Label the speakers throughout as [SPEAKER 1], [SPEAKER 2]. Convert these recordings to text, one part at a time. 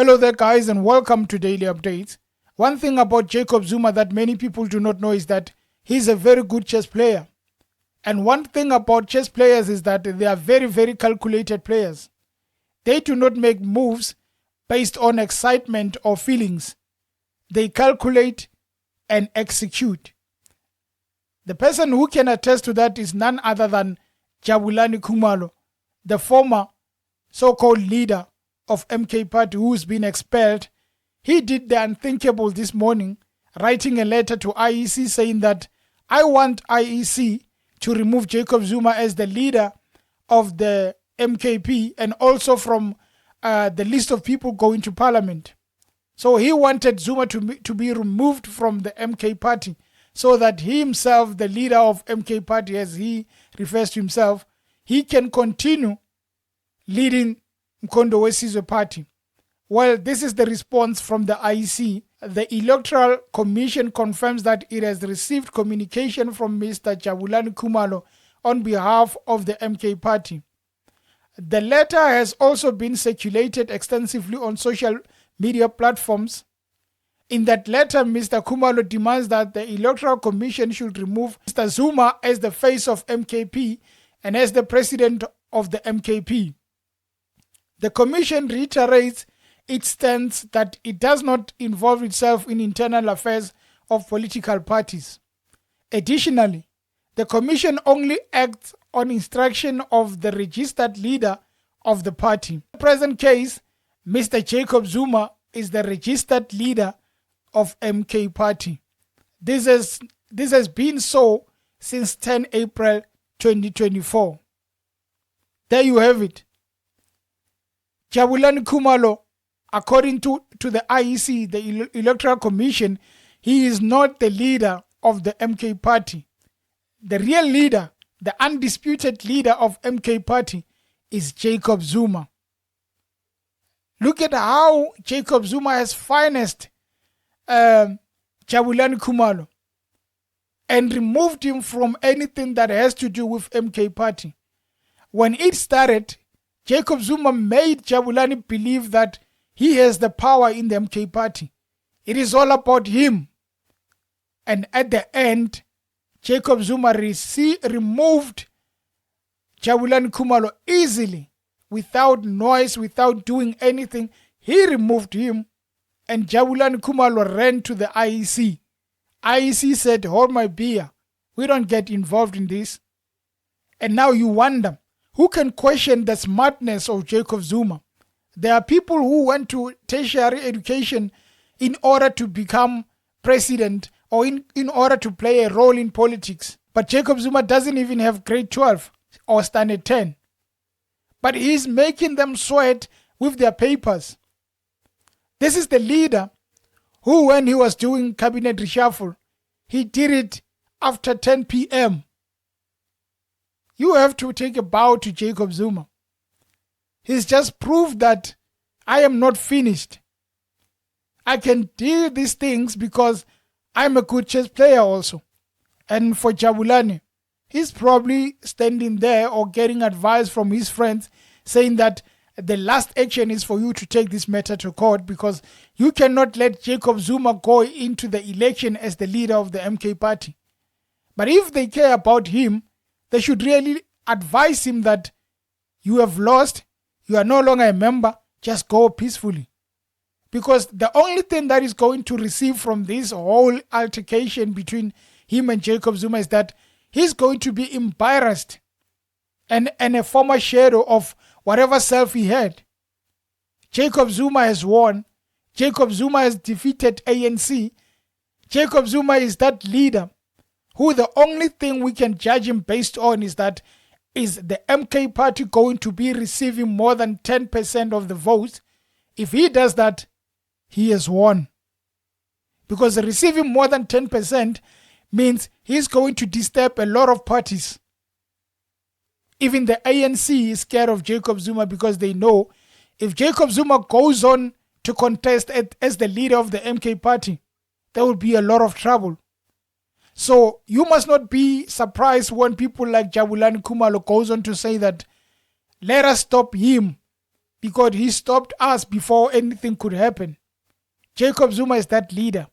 [SPEAKER 1] Hello there guys and welcome to Daily Updates. One thing about Jacob Zuma that many people do not know is that he's a very good chess player. And one thing about chess players is that they are very, very calculated players. They do not make moves based on excitement or feelings. They calculate and execute. The person who can attest to that is none other than Jabulani Khumalo, the former so-called leader of MK Party who's been expelled. He did the unthinkable this morning, writing a letter to IEC saying that I want IEC to remove Jacob Zuma as the leader of the MKP and also from the list of people going to parliament. So he wanted Zuma to be removed from the MK Party so that he himself, the leader of MK Party as he refers to himself, he can continue leading Mkondo Wesizwe Party. Well, this is the response from the IEC. The Electoral Commission confirms that it has received communication from Mr. Jabulani Khumalo on behalf of the MK Party. The letter has also been circulated extensively on social media platforms. In that letter, Mr. Khumalo demands that the Electoral Commission should remove Mr. Zuma as the face of MKP and as the president of the MKP. The Commission reiterates its stance that it does not involve itself in internal affairs of political parties. Additionally, the Commission only acts on instruction of the registered leader of the party. In the present case, Mr. Jacob Zuma is the registered leader of MK Party. This has been so since 10 April 2024. There you have it. Jabulani Khumalo, according to the IEC, the Electoral Commission, he is not the leader of the MK Party. The real leader, the undisputed leader of MK Party is Jacob Zuma. Look at how Jacob Zuma has financed Jabulani Khumalo and removed him from anything that has to do with MK Party. When it started, Jacob Zuma made Jabulani believe that he has the power in the MK Party. It is all about him. And at the end, Jacob Zuma removed Jabulani Khumalo easily, without noise, without doing anything. He removed him and Jabulani Khumalo ran to the IEC. IEC said, hold my beer. We don't get involved in this. And now you wonder, who can question the smartness of Jacob Zuma? There are people who went to tertiary education in order to become president or in order to play a role in politics. But Jacob Zuma doesn't even have grade 12 or standard 10. But he's making them sweat with their papers. This is the leader who, when he was doing cabinet reshuffle, he did it after 10 p.m. You have to take a bow to Jacob Zuma. He's just proved that I am not finished. I can do these things because I'm a good chess player also. And for Jabulani, he's probably standing there or getting advice from his friends saying that the last action is for you to take this matter to court because you cannot let Jacob Zuma go into the election as the leader of the MK Party. But if they care about him, they should really advise him that you have lost, you are no longer a member, just go peacefully. Because the only thing that is going to receive from this whole altercation between him and Jacob Zuma is that he's going to be embarrassed and a former shadow of whatever self he had. Jacob Zuma has won. Jacob Zuma has defeated ANC. Jacob Zuma is that leader who the only thing we can judge him based on is that is the MK Party going to be receiving more than 10% of the votes? If he does that, he has won. Because receiving more than 10% means he's going to disturb a lot of parties. Even the ANC is scared of Jacob Zuma because they know if Jacob Zuma goes on to contest as the leader of the MK Party, there will be a lot of trouble. So you must not be surprised when people like Jabulani Khumalo goes on to say that let us stop him because he stopped us before anything could happen. Jacob Zuma is that leader.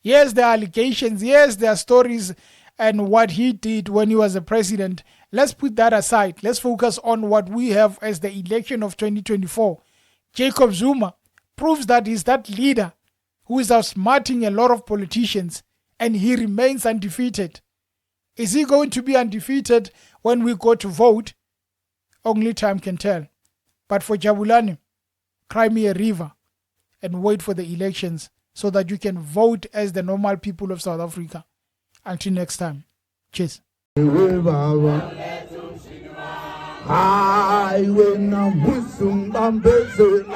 [SPEAKER 1] Yes, there are allegations. Yes, there are stories and what he did when he was the president. Let's put that aside. Let's focus on what we have as the election of 2024. Jacob Zuma proves that he's that leader who is outsmarting a lot of politicians, and he remains undefeated. Is he going to be undefeated when we go to vote? Only time can tell. But for Jabulani, cry me a river and wait for the elections so that you can vote as the normal people of South Africa. Until next time. Cheers.
[SPEAKER 2] I will bambezela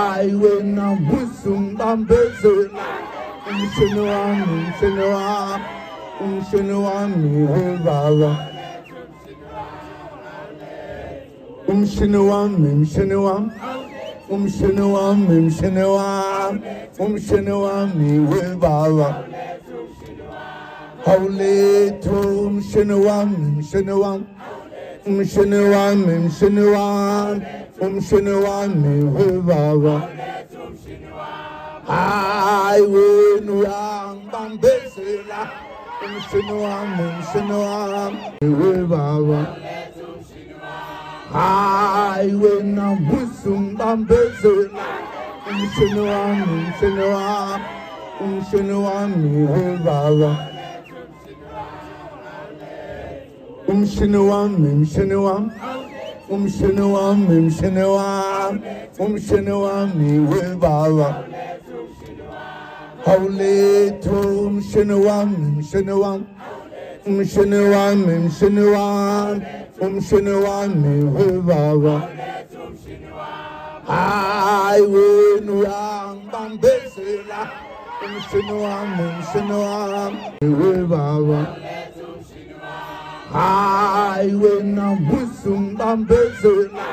[SPEAKER 2] I will not busum bambezela I will bambezela I will not busum bambezela I will bambezela I will not busum bambezela